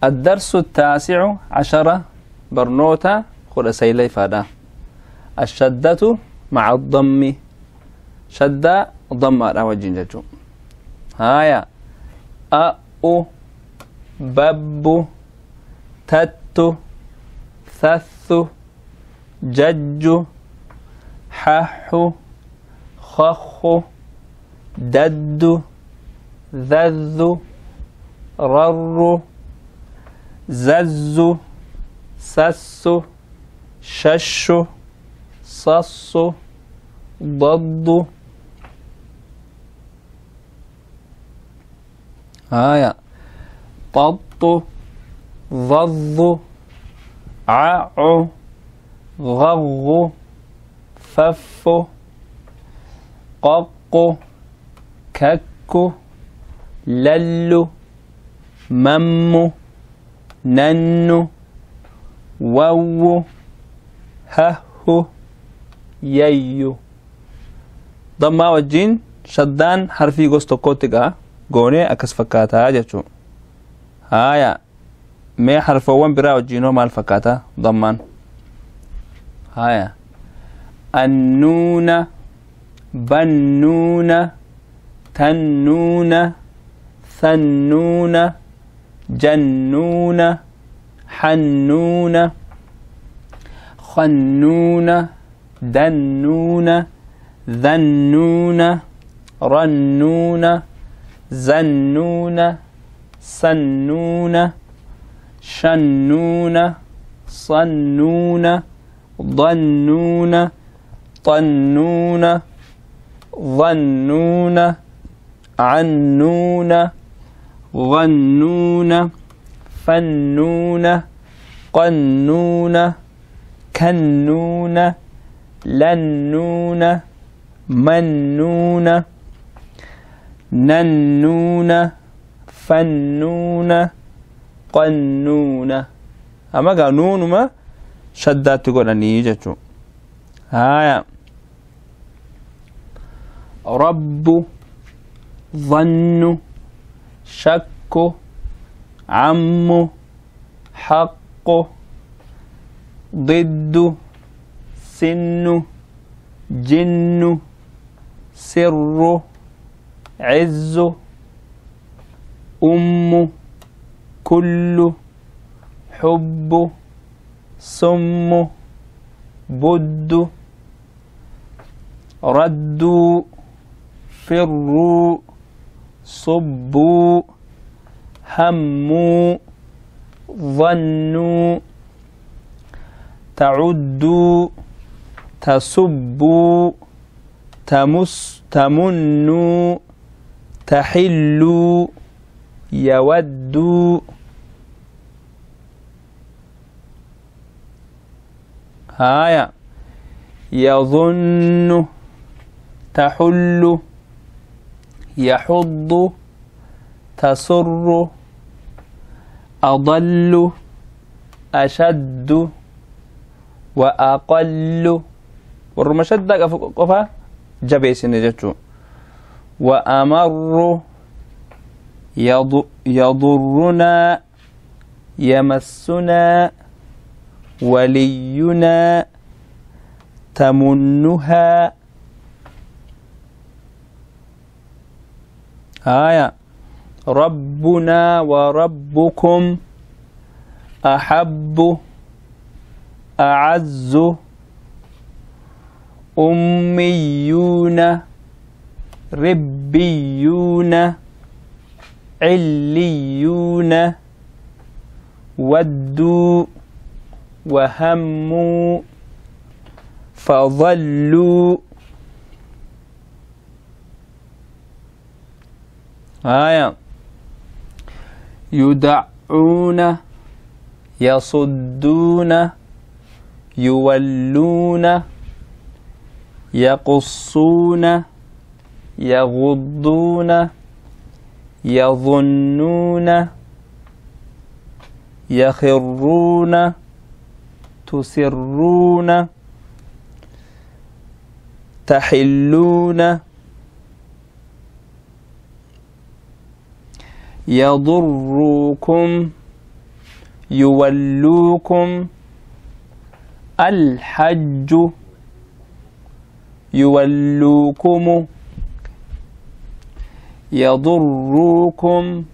الدرس 19 برنوتا خد سيلي فادا. الشدة مع الضم، شدة ضم على وجه ججو. هايا أو بب تت ثث جج حح خخ دد ذذ رر زز سس شش صص ضد. هايا طط ضض عع غغ فف قق كك لل مم نن وو هه ييو. ضما وجين شدان حرفي غوستو كوتيغا غوني اكس فكاتا جچو. هايا مي حرفوان برا وجينو مال فكاتا ضمان. هايا النون بنون تنون ثنون جنون حنون خنون دنون ذنون رنون زنون سنون شنون صنون ضنون طنون ظنون عنون غنون فنون قنون كنون لنون منون ننون فنون قنون. أما قانون ما شدات تقول أني جتشو. هايا رب ظن شك عم حق ضد سن جن سر عز كل حب سم بد ردوا فروا صبوا هموا ظنوا تعدوا تسبوا تمنوا تحلوا يودوا. هايا يظن تحل يحض تسر أضل أشد وأقل. والرمشد قفا جبيس نجتشو. وأمر يضرنا يمسنا ولينا تمنها. آية ربنا وربكم أحب أعز أميون ربيون عليون ودوا وهموا فضلوا. آية يدعون يصدون يولون يقصون يغضون يظنون يخرون تسرون تحلون يضركم يولوكم الحج يولوكم يضروكم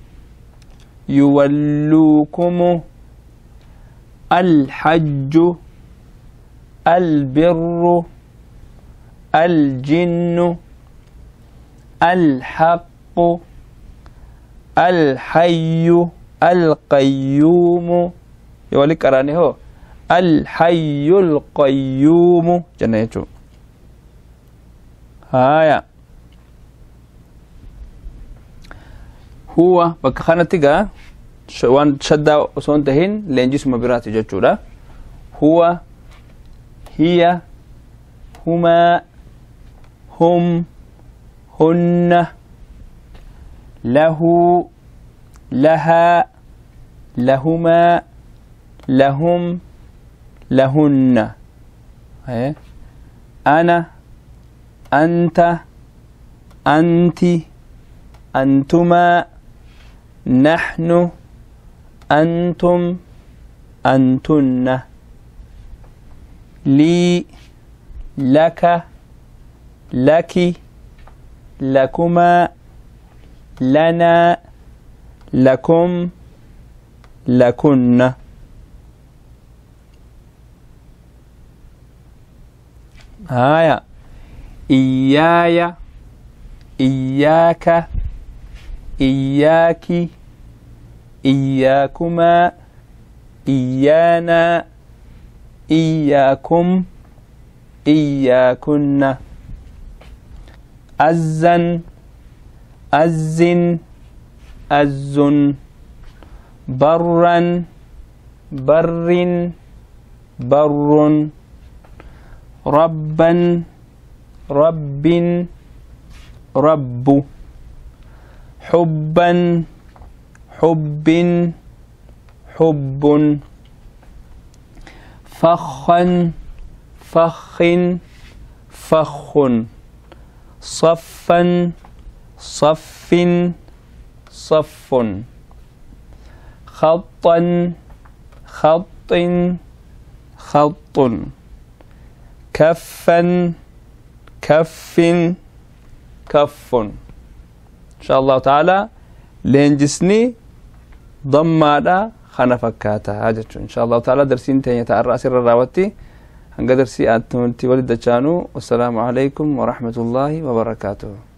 يولوكم الحج البر الجن الحق الحي القيوم يوليك أراني هو الحي القيوم جنيتو هايا هو بكخانتيغا وان شدا وسونتهين لينجيس مبرات جچودا هو هي هما هم هن له لها لهما لهم لهن أنا أنت أنت أنتما نحن أنتم أنتن لي لك لك لكما لنا لكم لكن هايا إياي إياك إياك إياكما إيانا إياكم إياكن أزن أزن أزن برا بر بر ربا رب رب حبا حب حب فخا فخ فخ صفا صف صف خطا خط خط كفا كف كف إن شاء الله تعالى لينجسني ضمادا خنفكاتا هاجتشو إن شاء الله تعالى درسين تانية تعرى سر الراوتي هنقدر درسي أنتم ولد والسلام عليكم ورحمة الله وبركاته.